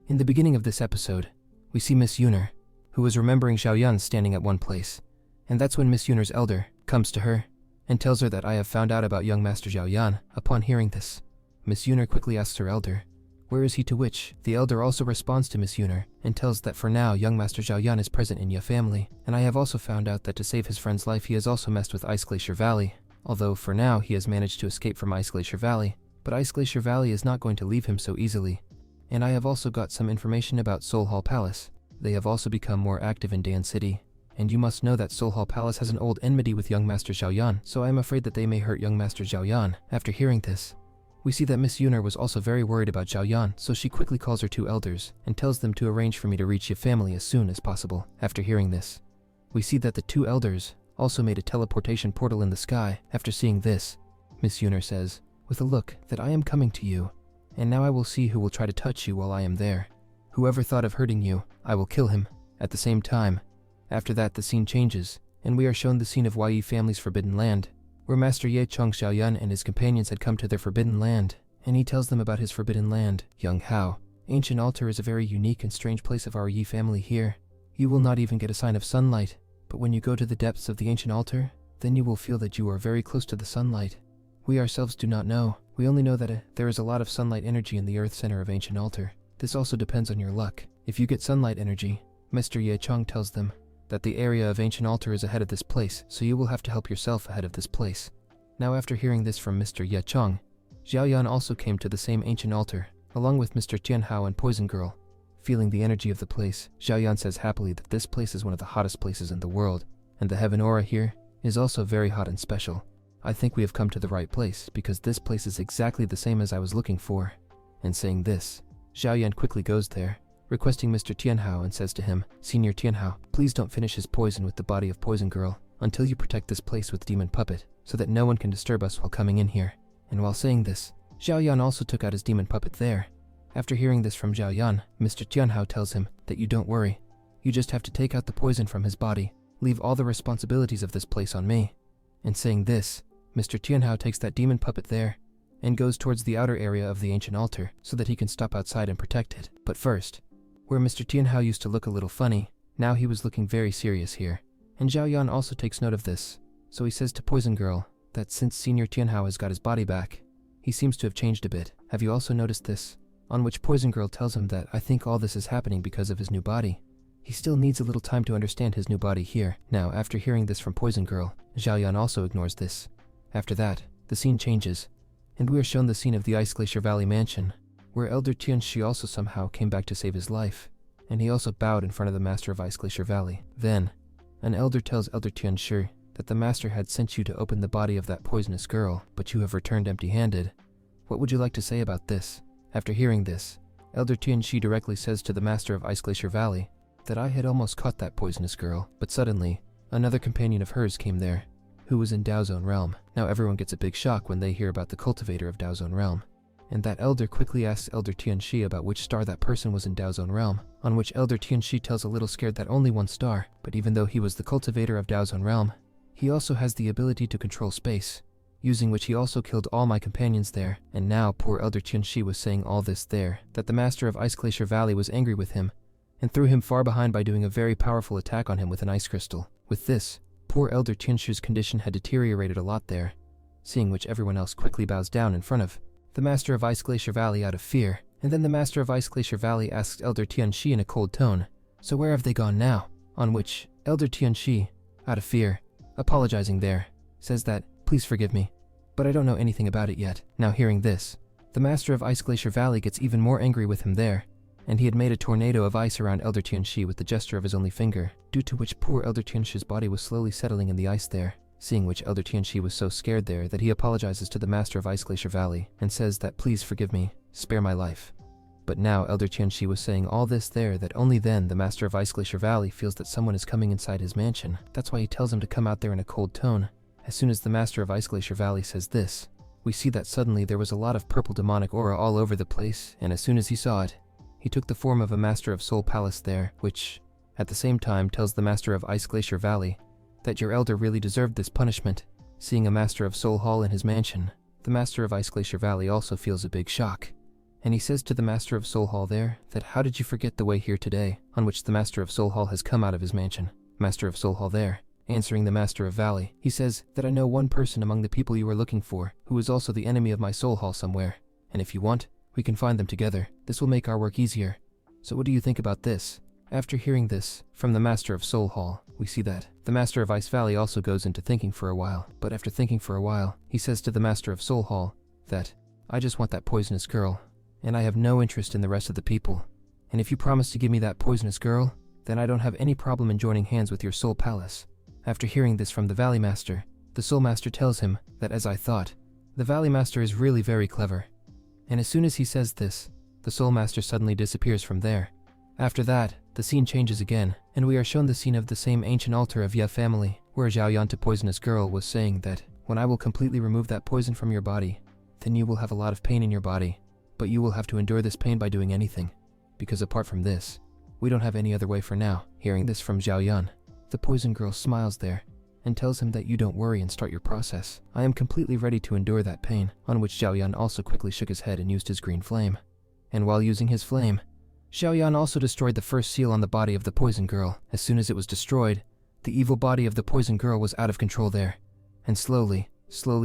In the beginning of this episode, we see Miss Yuner, who was remembering Xiaoyan standing at one place, and that's when Miss Yuner's elder comes to her and tells her that I have found out about young Master Xiaoyan. Upon hearing this, Miss Yuner quickly asks her elder, where is he, to which the elder also responds to Miss Yuner and tells that for now young Master Xiaoyan is present in Ye family, and I have also found out that to save his friend's life he has also messed with Ice Glacier Valley, although for now he has managed to escape from Ice Glacier Valley, but Ice Glacier Valley is not going to leave him so easily. And I have also got some information about Soul Hall Palace. They have also become more active in Dan City, and you must know that Soul Hall Palace has an old enmity with young Master Xiaoyan, so I am afraid that they may hurt young Master Xiaoyan. After hearing this, we see that Miss Yuner was also very worried about Xiaoyan, so she quickly calls her two elders and tells them to arrange for me to reach Ye family as soon as possible. After hearing this, we see that the two elders also made a teleportation portal in the sky. After seeing this, Miss Yuner says, with a look, that I am coming to you, and now I will see who will try to touch you while I am there. Whoever thought of hurting you, I will kill him. At the same time, after that the scene changes, and we are shown the scene of Ye family's Forbidden Land, where Master Ye Chong Xiaoyan and his companions had come to their Forbidden Land, and he tells them about his Forbidden Land. Young Hao, Ancient Altar is a very unique and strange place of our Ye family here. You will not even get a sign of sunlight, but when you go to the depths of the Ancient Altar, then you will feel that you are very close to the sunlight. We ourselves do not know. We only know that there is a lot of sunlight energy in the earth center of Ancient Altar. This also depends on your luck. If you get sunlight energy, Mr. Ye Chong tells them that the area of Ancient Altar is ahead of this place, so you will have to help yourself ahead of this place. Now after hearing this from Mr. Ye Chong, Xiaoyan also came to the same Ancient Altar, along with Mr. Tianhao and Poison Girl. Feeling the energy of the place, Xiaoyan says happily that this place is one of the hottest places in the world, and the heaven aura here is also very hot and special. I think we have come to the right place, because this place is exactly the same as I was looking for. And saying this, Xiaoyan quickly goes there, requesting Mr. Tianhao, and says to him, Senior Tianhao, please don't finish his poison with the body of Poison Girl until you protect this place with Demon Puppet, so that no one can disturb us while coming in here. And while saying this, Xiaoyan also took out his Demon Puppet there. After hearing this from Xiaoyan, Mr. Tianhao tells him that you don't worry. You just have to take out the poison from his body. Leave all the responsibilities of this place on me. And saying this, Mr. Tianhao takes that Demon Puppet there and goes towards the outer area of the Ancient Altar so that he can stop outside and protect it. But first, where Mr. Tianhao used to look a little funny, now he was looking very serious here. And Xiaoyan also takes note of this, so he says to Poison Girl that since Senior Tianhao has got his body back, he seems to have changed a bit. Have you also noticed this? On which Poison Girl tells him that I think all this is happening because of his new body. He still needs a little time to understand his new body here. Now, after hearing this from Poison Girl, Xiaoyan also ignores this. After that, the scene changes, and we are shown the scene of the Ice Glacier Valley mansion, where Elder Tianxi also somehow came back to save his life, and he also bowed in front of the Master of Ice Glacier Valley. Then, an elder tells Elder Tianxi that the Master had sent you to open the body of that poisonous girl, but you have returned empty-handed. What would you like to say about this? After hearing this, Elder Tianxi directly says to the Master of Ice Glacier Valley that I had almost caught that poisonous girl, but suddenly, another companion of hers came there, who was in Daozone Realm. Now everyone gets a big shock when they hear about the cultivator of Daozone Realm, and that elder quickly asks Elder Tianxi about which star that person was in Daozone Realm, on which Elder Tianxi tells a little scared that only one star, but even though he was the cultivator of Daozone Realm, he also has the ability to control space, using which he also killed all my companions there. And now poor Elder Tianxi was saying all this there, that the Master of Ice Glacier Valley was angry with him, and threw him far behind by doing a very powerful attack on him with an ice crystal. With this, poor Elder Tianxi's condition had deteriorated a lot there, seeing which everyone else quickly bows down in front of the Master of Ice Glacier Valley out of fear. And then the Master of Ice Glacier Valley asks Elder Tianxi in a cold tone, so where have they gone now? On which Elder Tianxi, out of fear, apologizing there, says that, please forgive me, but I don't know anything about it yet. Now hearing this, the Master of Ice Glacier Valley gets even more angry with him there, and he had made a tornado of ice around Elder Tianxi with the gesture of his only finger, due to which poor Elder Tianxi's body was slowly settling in the ice there, seeing which Elder Tianxi was so scared there that he apologizes to the Master of Ice Glacier Valley and says that please forgive me, spare my life. But now Elder Tianxi was saying all this there that only then the Master of Ice Glacier Valley feels that someone is coming inside his mansion. That's why he tells him to come out there in a cold tone. As soon as the Master of Ice Glacier Valley says this, we see that suddenly there was a lot of purple demonic aura all over the place, and as soon as he saw it, he took the form of a Master of Soul Palace there, which, at the same time, tells the Master of Ice Glacier Valley that your elder really deserved this punishment. Seeing a Master of Soul Hall in his mansion, the Master of Ice Glacier Valley also feels a big shock. And he says to the Master of Soul Hall there that how did you forget the way here today, on which the Master of Soul Hall has come out of his mansion. Master of Soul Hall there, answering the Master of Valley, he says that I know one person among the people you are looking for, who is also the enemy of my Soul Hall somewhere, and if you want, we can find them together. This will make our work easier. So what do you think about this? After hearing this from the Master of Soul Hall, we see that the Master of Ice Valley also goes into thinking for a while, but after thinking for a while, he says to the Master of Soul Hall that I just want that poisonous girl, and I have no interest in the rest of the people. And if you promise to give me that poisonous girl, then I don't have any problem in joining hands with your Soul Palace. After hearing this from the Valley Master, the Soul Master tells him that as I thought, the Valley Master is really very clever. And as soon as he says this, the Soul Master suddenly disappears from there. After that, the scene changes again, and we are shown the scene of the same ancient altar of Ye family, where Zhao Yan to poisonous girl was saying that, when I will completely remove that poison from your body, then you will have a lot of pain in your body, but you will have to endure this pain by doing anything, because apart from this, we don't have any other way for now. Hearing this from Zhao Yan, the poison girl smiles there, and tells him that you don't worry and start your process. I am completely ready to endure that pain, on which Zhao Yan also quickly shook his head and used his green flame. And while using his flame, Zhao Yan also destroyed the first seal on the body of the poison girl. As soon as it was destroyed, the evil body of the poison girl was out of control there, and slowly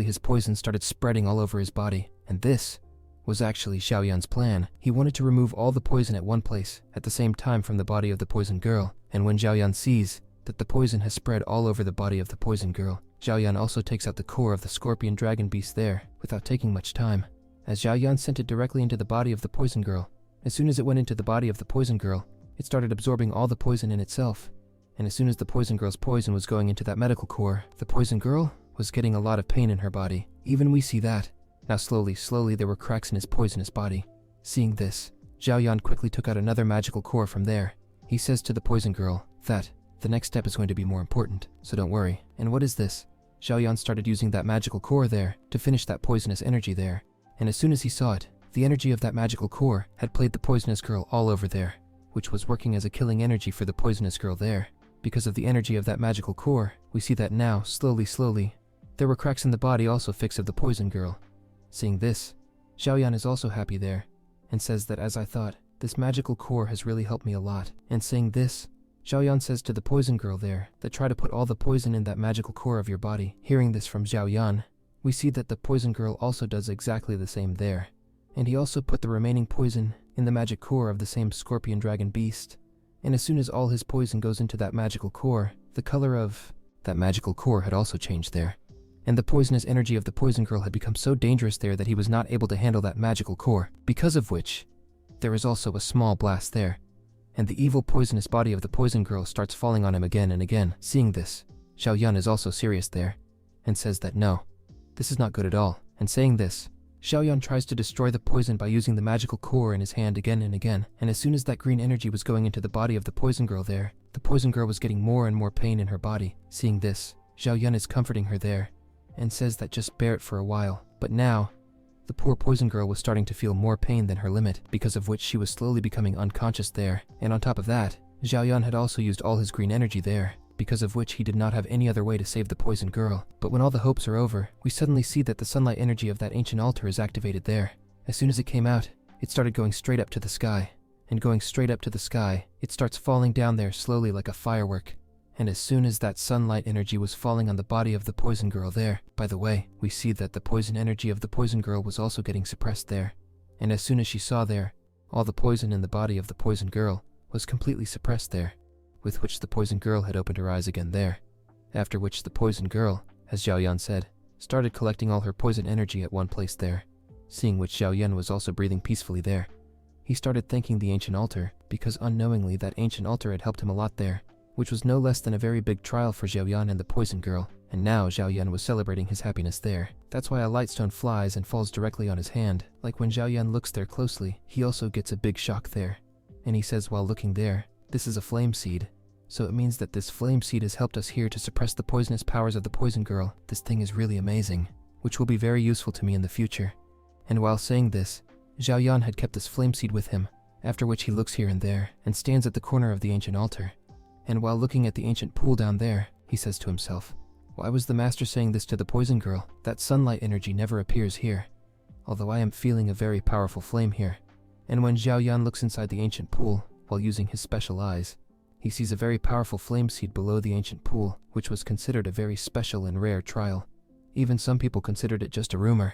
his poison started spreading all over his body, and this was actually Zhao Yan's plan. He wanted to remove all the poison at one place at the same time from the body of the poison girl, and when Zhao Yan sees that the poison has spread all over the body of the poison girl, Zhao Yan also takes out the core of the scorpion dragon beast there without taking much time, as Zhao Yan sent it directly into the body of the poison girl. As soon as it went into the body of the poison girl, it started absorbing all the poison in itself, and as soon as the poison girl's poison was going into that medical core, the poison girl was getting a lot of pain in her body. Even we see that. Now slowly there were cracks in his poisonous body. Seeing this, Zhao Yan quickly took out another magical core from there. He says to the poison girl that the next step is going to be more important, so don't worry. And what is this? Zhao Yan started using that magical core there to finish that poisonous energy there, and as soon as he saw it, the energy of that magical core had played the poisonous girl all over there, which was working as a killing energy for the poisonous girl there. Because of the energy of that magical core, we see that now, slowly, there were cracks in the body also fixed of the poison girl. Seeing this, Zhao Yan is also happy there, and says that as I thought, this magical core has really helped me a lot. And saying this, Zhao Yan says to the poison girl there that try to put all the poison in that magical core of your body. Hearing this from Zhao Yan, we see that the poison girl also does exactly the same there. And he also put the remaining poison in the magic core of the same scorpion dragon beast. And as soon as all his poison goes into that magical core, the color of that magical core had also changed there. And the poisonous energy of the poison girl had become so dangerous there that he was not able to handle that magical core, because of which there is also a small blast there. And the evil poisonous body of the poison girl starts falling on him again and again. Seeing this, Zhao Yan is also serious there, and says that no, this is not good at all. And saying this, Zhao Yan tries to destroy the poison by using the magical core in his hand again and again, and as soon as that green energy was going into the body of the poison girl there, the poison girl was getting more and more pain in her body. Seeing this, Zhao Yan is comforting her there, and says that just bear it for a while. But now, the poor poison girl was starting to feel more pain than her limit, because of which she was slowly becoming unconscious there. And on top of that, Zhao Yan had also used all his green energy there, because of which he did not have any other way to save the poison girl. But when all the hopes are over, we suddenly see that the sunlight energy of that ancient altar is activated there. As soon as it came out, it started going straight up to the sky, and going straight up to the sky, it starts falling down there slowly like a firework. And as soon as that sunlight energy was falling on the body of the poison girl there, by the way, we see that the poison energy of the poison girl was also getting suppressed there. And as soon as she saw there, all the poison in the body of the poison girl was completely suppressed there, with which the poison girl had opened her eyes again there. After which the poison girl, as Zhao Yan said, started collecting all her poison energy at one place there. Seeing which Zhao Yan was also breathing peacefully there. He started thanking the ancient altar, because unknowingly that ancient altar had helped him a lot there, which was no less than a very big trial for Zhao Yan and the poison girl, and now Zhao Yan was celebrating his happiness there. That's why a light stone flies and falls directly on his hand. Like when Zhao Yan looks there closely, he also gets a big shock there. And he says while looking there, this is a flame seed. So it means that this flame seed has helped us here to suppress the poisonous powers of the poison girl. This thing is really amazing, which will be very useful to me in the future. And while saying this, Zhao Yan had kept this flame seed with him, after which he looks here and there, and stands at the corner of the ancient altar. And while looking at the ancient pool down there, he says to himself, why was the master saying this to the poison girl? That sunlight energy never appears here, although I am feeling a very powerful flame here. And when Zhao Yan looks inside the ancient pool, while using his special eyes, he sees a very powerful flame seed below the ancient pool, which was considered a very special and rare trial. Even some people considered it just a rumor.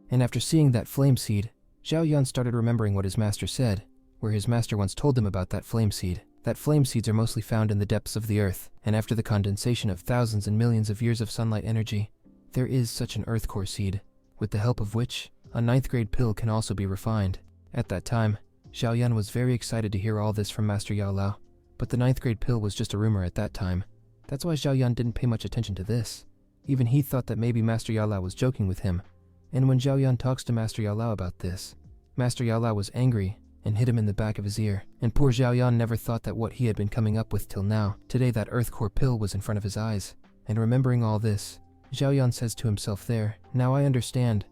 And after seeing that flame seed, Zhao Yan started remembering what his master said, where his master once told him about that flame seed. That flame seeds are mostly found in the depths of the earth, and after the condensation of thousands and millions of years of sunlight energy, there is such an earth core seed, with the help of which a 9th grade pill can also be refined. At that time, Zhao Yan was very excited to hear all this from Master Yao Lao, but the 9th grade pill was just a rumor at that time. That's why Zhao Yan didn't pay much attention to this. Even he thought that maybe Master Yao Lao was joking with him, and when Zhao Yan talks to Master Yao Lao about this, Master Yao Lao was angry and hit him in the back of his ear, and poor Zhao Yan never thought that what he had been coming up with till now, today that earth core pill was in front of his eyes. And remembering all this, Zhao Yan says to himself there, now I understand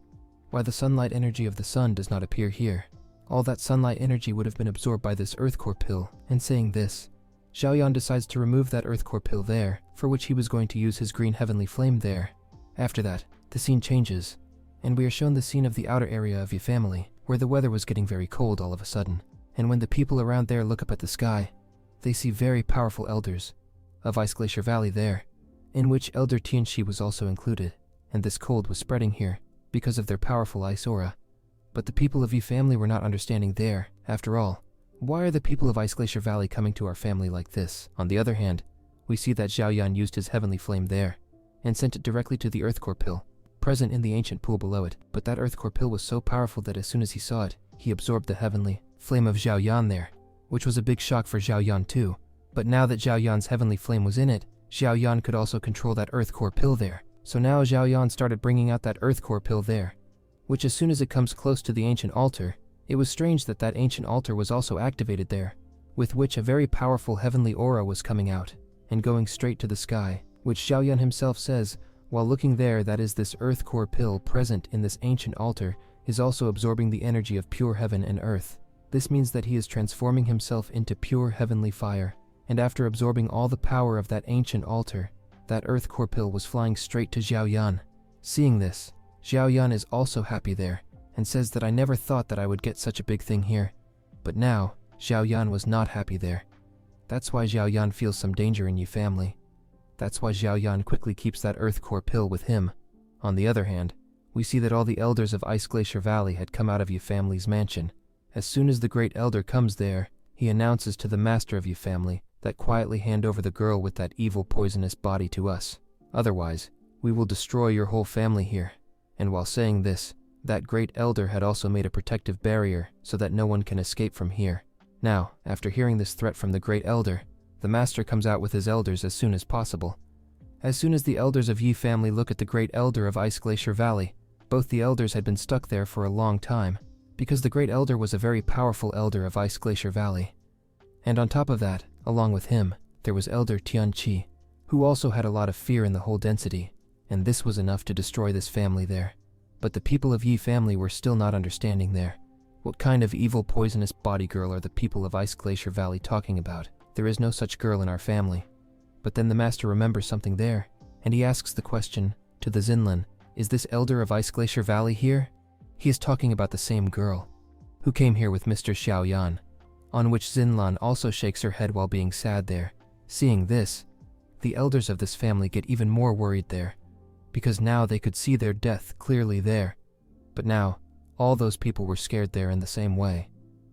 why the sunlight energy of the sun does not appear here. All that sunlight energy would have been absorbed by this earth core pill, and saying this, Zhao Yan decides to remove that earth core pill there, for which he was going to use his green heavenly flame there. After that, the scene changes, and we are shown the scene of the outer area of Yi family, where the weather was getting very cold all of a sudden, and when the people around there look up at the sky, they see very powerful elders of Ice Glacier Valley there, in which Elder Tianxi was also included, and this cold was spreading here because of their powerful ice aura. But the people of Yi family were not understanding there. After all, why are the people of Ice Glacier Valley coming to our family like this? On the other hand, we see that Zhao Yan used his heavenly flame there, and sent it directly to the earth core pill, present in the ancient pool below it. But that earth core pill was so powerful that as soon as he saw it, he absorbed the heavenly flame of Zhao Yan there, which was a big shock for Zhao Yan too. But now that Zhao Yan's heavenly flame was in it, Zhao Yan could also control that earth core pill there. So now Zhao Yan started bringing out that earth core pill there, which as soon as it comes close to the ancient altar, it was strange that that ancient altar was also activated there, with which a very powerful heavenly aura was coming out, and going straight to the sky, which Zhao Yan himself says, while looking there, that is this earth core pill present in this ancient altar is also absorbing the energy of pure heaven and earth. This means that he is transforming himself into pure heavenly fire, and after absorbing all the power of that ancient altar, that earth core pill was flying straight to Zhao Yan. Seeing this, Zhao Yan is also happy there, and says that I never thought that I would get such a big thing here. But now, Zhao Yan was not happy there. That's why Zhao Yan feels some danger in Yi family. That's why Zhao Yan quickly keeps that earth core pill with him. On the other hand, we see that all the elders of Ice Glacier Valley had come out of Yi family's mansion. As soon as the great elder comes there, he announces to the master of Yi family that quietly hand over the girl with that evil poisonous body to us. Otherwise, we will destroy your whole family here. And while saying this, that great elder had also made a protective barrier so that no one can escape from here. Now, after hearing this threat from the great elder, the master comes out with his elders as soon as possible. As soon as the elders of Yi family look at the great elder of Ice Glacier Valley, both the elders had been stuck there for a long time, because the great elder was a very powerful elder of Ice Glacier Valley. And on top of that, along with him, there was Elder Tianqi, who also had a lot of fear in the whole density, and this was enough to destroy this family there. But the people of Yi family were still not understanding there. What kind of evil poisonous body girl are the people of Ice Glacier Valley talking about? There is no such girl in our family. But then the master remembers something there, and he asks the question to the Zinlin, is this elder of Ice Glacier Valley here? He is talking about the same girl, who came here with Mr. Xiao Yan, on which Zinlan also shakes her head while being sad there. Seeing this, the elders of this family get even more worried there, because now they could see their death clearly there. But now, all those people were scared there in the same way.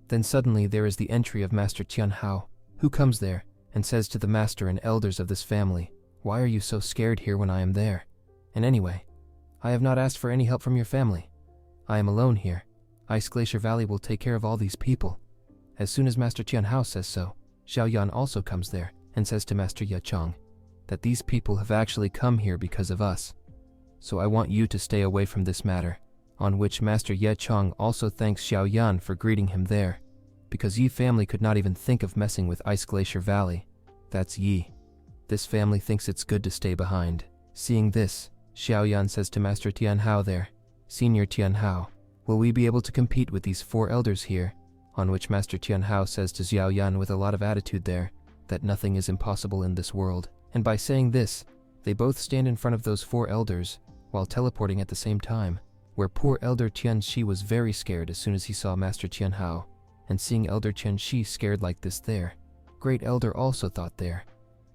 Then suddenly there is the entry of Master Tian Hao, who comes there and says to the master and elders of this family, why are you so scared here when I am there? And anyway, I have not asked for any help from your family. I am alone here. Ice Glacier Valley will take care of all these people. As soon as Master Tian Hao says so, Xiao Yan also comes there and says to Master Ye Chong that these people have actually come here because of us. So I want you to stay away from this matter, on which Master Ye Chong also thanks Xiao Yan for greeting him there, because Yi family could not even think of messing with Ice Glacier Valley. That's Yi. This family thinks it's good to stay behind. Seeing this, Xiao Yan says to Master Tian Hao there, Senior Tian Hao, will we be able to compete with these 4 elders here? On which Master Tian Hao says to Xiao Yan with a lot of attitude there, that nothing is impossible in this world. And by saying this, they both stand in front of those 4 elders, while teleporting at the same time, where poor Elder Tianxi was very scared as soon as he saw Master Tian Hao. and seeing Elder Qianxi scared like this there, Great Elder also thought there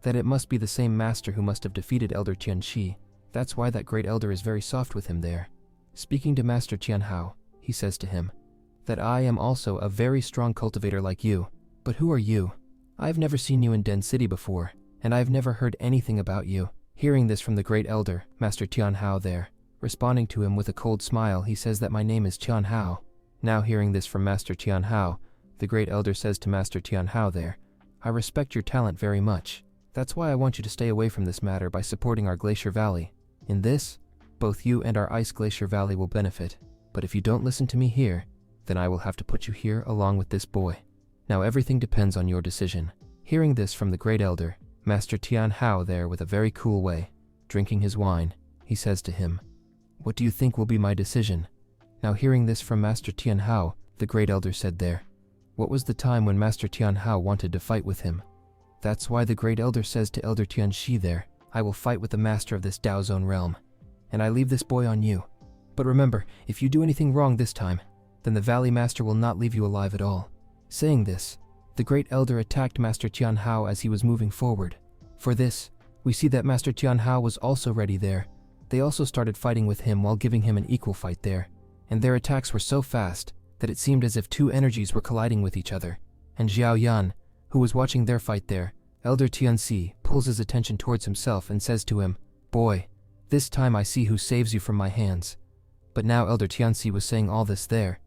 that it must be the same master who must have defeated Elder Qianxi. That's why that Great Elder is very soft with him there. Speaking to Master Qianhao, he says to him that I am also a very strong cultivator like you. But who are you? I've never seen you in Den City before, and I've never heard anything about you. Hearing this from the Great Elder, Master Tianhao there, responding to him with a cold smile, he says that my name is Tianhao. Now hearing this from Master Tianhao, the Great Elder says to Master Tianhao there, I respect your talent very much. That's why I want you to stay away from this matter by supporting our Glacier Valley. In this, both you and our Ice Glacier Valley will benefit. But if you don't listen to me here, then I will have to put you here along with this boy. Now everything depends on your decision. Hearing this from the Great Elder, Master Tianhao there with a very cool way, drinking his wine, he says to him, what do you think will be my decision? Now hearing this from Master Tianhao, the Great Elder said there, what was the time when Master Tianhao wanted to fight with him? That's why the Great Elder says to Elder Tianxi there, I will fight with the master of this Dao Zone realm, and I leave this boy on you. But remember, if you do anything wrong this time, then the Valley Master will not leave you alive at all. Saying this, the Great Elder attacked Master Tianhao as he was moving forward. For this, we see that Master Tianhao was also ready there. They also started fighting with him while giving him an equal fight there, and their attacks were so fast that it seemed as if two energies were colliding with each other. And Xiao Yan, who was watching their fight there, Elder Tianxi pulls his attention towards himself and says to him, boy, this time I see who saves you from my hands. But now Elder Tianxi was saying all this there.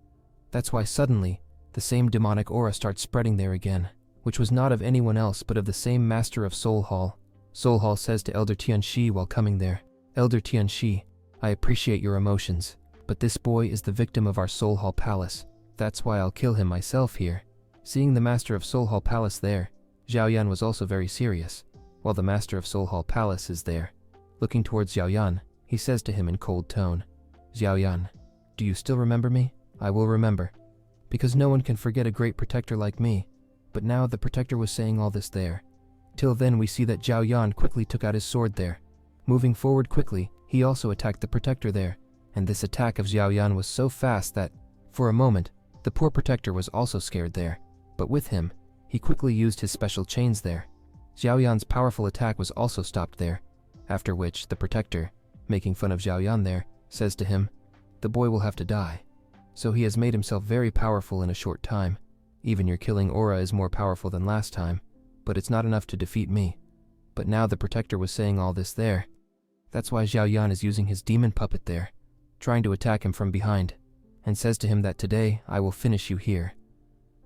That's why suddenly, the same demonic aura starts spreading there again, which was not of anyone else but of the same master of Soul Hall. Soul Hall says to Elder Tianxi while coming there, Elder Tianxi, I appreciate your emotions, but this boy is the victim of our Soul Hall Palace. That's why I'll kill him myself here. Seeing the master of Soul Hall Palace there, Xiao Yan was also very serious. While the master of Soul Hall Palace is there, looking towards Xiao Yan, he says to him in cold tone, Xiao Yan, do you still remember me? I will remember. Because no one can forget a great protector like me. But now the protector was saying all this there. Till then we see that Xiao Yan quickly took out his sword there. Moving forward quickly, he also attacked the protector there. And this attack of Xiao Yan was so fast that, for a moment, the poor protector was also scared there. But with him, he quickly used his special chains there. Xiao Yan's powerful attack was also stopped there. After which, the protector, making fun of Xiao Yan there, says to him, the boy will have to die. So he has made himself very powerful in a short time. Even your killing aura is more powerful than last time, but it's not enough to defeat me. But now the protector was saying all this there. That's why Xiao Yan is using his demon puppet there, trying to attack him from behind, and says to him that today I will finish you here.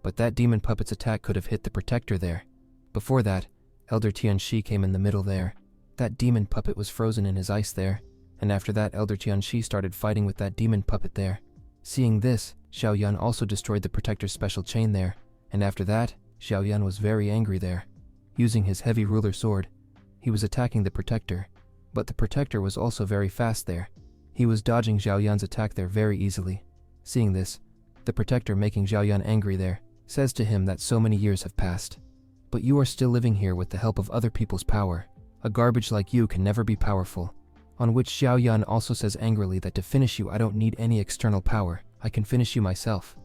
But that demon puppet's attack could have hit the protector there. Before that, Elder Tianxi came in the middle there. That demon puppet was frozen in his ice there, and after that Elder Tianxi started fighting with that demon puppet there. Seeing this, Xiao Yan also destroyed the protector's special chain there, and after that, Xiao Yan was very angry there. Using his heavy ruler sword, he was attacking the protector, but the protector was also very fast there. He was dodging Xiao Yan's attack there very easily. Seeing this, the protector, making Xiao Yan angry there, says to him that so many years have passed. But you are still living here with the help of other people's power. A garbage like you can never be powerful. On which Xiao Yan also says angrily that to finish you I don't need any external power, I can finish you myself.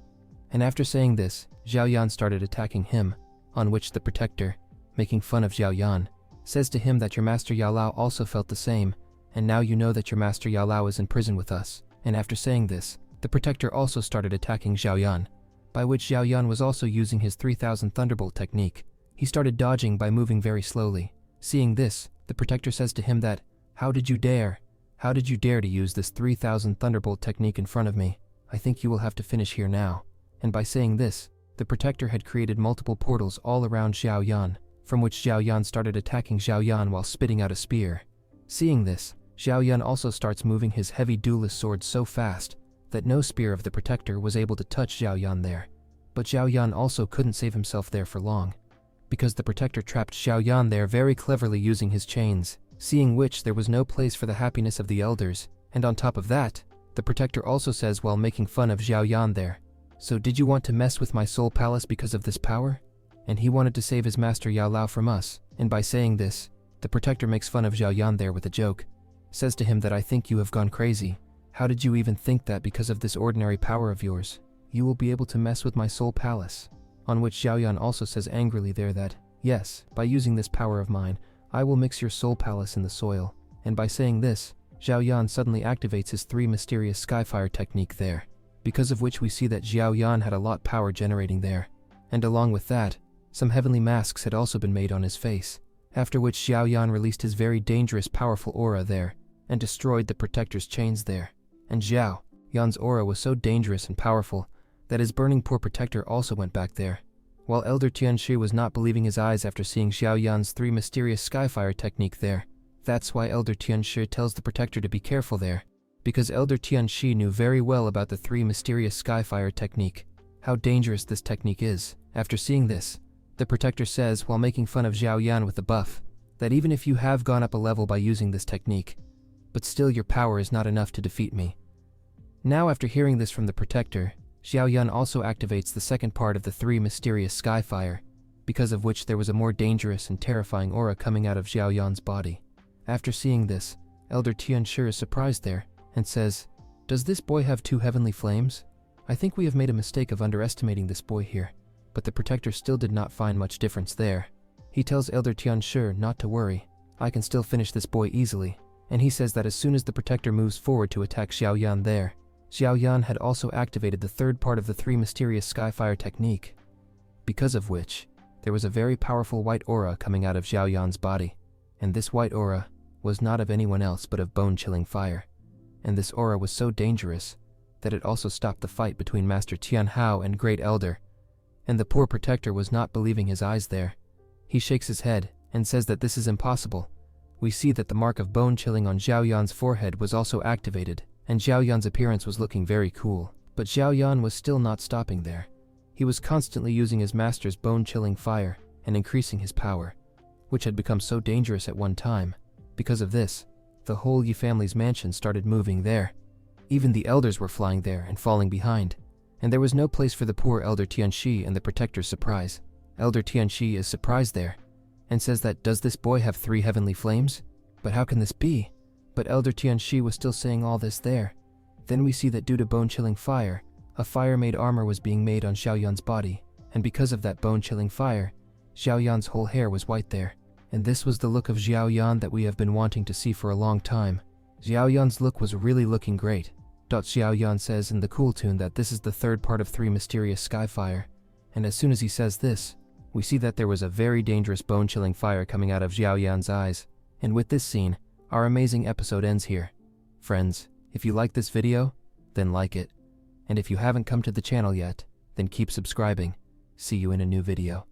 And after saying this, Xiao Yan started attacking him, on which the protector, making fun of Xiao Yan, says to him that your master Yao Lao also felt the same, and now you know that your master Yao Lao is in prison with us. And after saying this, the protector also started attacking Xiao Yan, by which Xiao Yan was also using his 3000 Thunderbolt technique. He started dodging by moving very slowly. Seeing this, the protector says to him that, how did you dare? How did you dare to use this 3000 Thunderbolt technique in front of me? I think you will have to finish here now. And by saying this, the protector had created multiple portals all around Xiao Yan, from which Xiao Yan started attacking Xiao Yan while spitting out a spear. Seeing this, Xiao Yan also starts moving his heavy duelist sword so fast that no spear of the protector was able to touch Xiao Yan there. But Xiao Yan also couldn't save himself there for long, because the protector trapped Xiao Yan there very cleverly using his chains, seeing which there was no place for the happiness of the elders. And on top of that, the protector also says while making fun of Xiao Yan there, so did you want to mess with my soul palace because of this power? And he wanted to save his master Yao Lao from us, and by saying this, the protector makes fun of Xiao Yan there with a joke, says to him that I think you have gone crazy. How did you even think that because of this ordinary power of yours? you will be able to mess with my soul palace. On which Xiaoyan also says angrily there that, yes, by using this power of mine, I will mix your soul palace in the soil. And by saying this, Xiaoyan suddenly activates his 3 mysterious skyfire technique there, because of which we see that Xiaoyan had a lot power generating there. And along with that, some heavenly masks had also been made on his face, after which Xiaoyan released his very dangerous powerful aura there, and destroyed the protector's chains there. And Xiaoyan's aura was so dangerous and powerful that his burning poor protector also went back there. While Elder Tianshi was not believing his eyes after seeing Xiaoyan's 3 mysterious skyfire technique there. That's why Elder Tianshi tells the protector to be careful there, because Elder Tianshi knew very well about the 3 mysterious skyfire technique, how dangerous this technique is. After seeing this, the protector says, while making fun of Xiaoyan with the buff, that even if you have gone up a level by using this technique, but still your power is not enough to defeat me. Now after hearing this from the protector, Xiaoyan also activates the second part of the 3 mysterious skyfire, because of which there was a more dangerous and terrifying aura coming out of Xiaoyan's body. After seeing this, Elder Tianshi is surprised there, and says, "Does this boy have 2 heavenly flames? I think we have made a mistake of underestimating this boy here." But the protector still did not find much difference there. He tells Elder Tianshi not to worry, I can still finish this boy easily, and he says that as soon as the protector moves forward to attack Xiaoyan there, Xiaoyan had also activated the 3rd part of the 3 mysterious skyfire technique, because of which there was a very powerful white aura coming out of Xiaoyan's body, and this white aura was not of anyone else but of bone-chilling fire, and this aura was so dangerous that it also stopped the fight between Master Tianhao and Great Elder, and the poor protector was not believing his eyes there. He shakes his head and says that this is impossible. We see that the mark of bone-chilling on Xiaoyan's forehead was also activated, and Xiaoyan's appearance was looking very cool. But Xiaoyan was still not stopping there. He was constantly using his master's bone-chilling fire and increasing his power, which had become so dangerous at one time. Because of this, the whole Yi family's mansion started moving there. Even the elders were flying there and falling behind, and there was no place for the poor Elder Tianshi and the protector's surprise. Elder Tianshi is surprised there, and says that, does this boy have 3 heavenly flames? But how can this be? But Elder Tianshi was still saying all this there. Then we see that due to bone-chilling fire, a fire-made armor was being made on Xiaoyan's body, and because of that bone-chilling fire, Xiaoyan's whole hair was white there. And this was the look of Xiaoyan that we have been wanting to see for a long time. Xiaoyan's look was really looking great. Xiaoyan says in the cool tune that this is the 3rd part of 3 mysterious skyfire, and as soon as he says this, we see that there was a very dangerous bone-chilling fire coming out of Xiaoyan's eyes. And with this scene, our amazing episode ends here. Friends, if you like this video, then like it. And if you haven't come to the channel yet, then keep subscribing. See you in a new video.